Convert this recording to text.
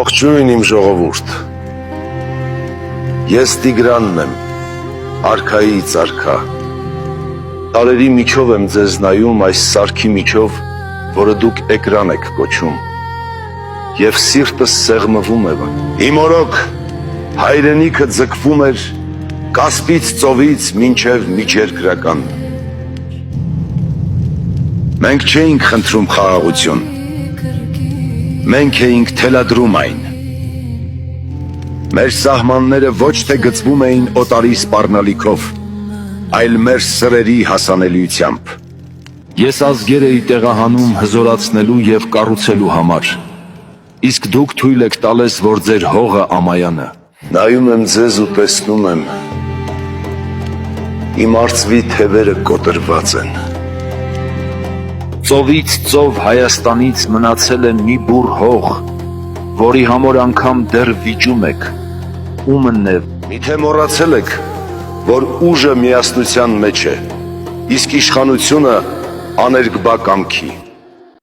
Ողջույն իմ ժողովուրդ, ես Տիգրանն եմ, արքայից արքա, տարերի միջով եմ ձեզ նայում այս սարքի միջով, որը դուք էկրան եք կոչում, և սիրտս սեղմվում է, իմ օրոք հայրենիքը ձգվում էր Կասպից ծովից մինչև միջերկրական, մենք չէինք խնդրում խաղաղություն, մենք էինք թելադրում այն, մեր սահմանները ոչ թե գծվում էին օտարի սպառնալիքով, այլ մեր սրերի հասանելիությամբ։ Ես ազգեր էի տեղահանում հզորացնելու և կառուցելու համար, իսկ դուք թույլ եք տալիս, որ ձեր հողը ամայանը։ Նայում եմ ձեզ ու տեսնում եմ, իմ արծվի թևերը կոտրված են։ Ծովից ծով Հայաստանից մնացել է մի բուռ հող, որի համար անգամ դեռ վիճում եք, ումն է։ Միթե մոռացել եք, որ ուժը միասնության մեջ է, իսկ իշխանությունը աներկբա կամքի։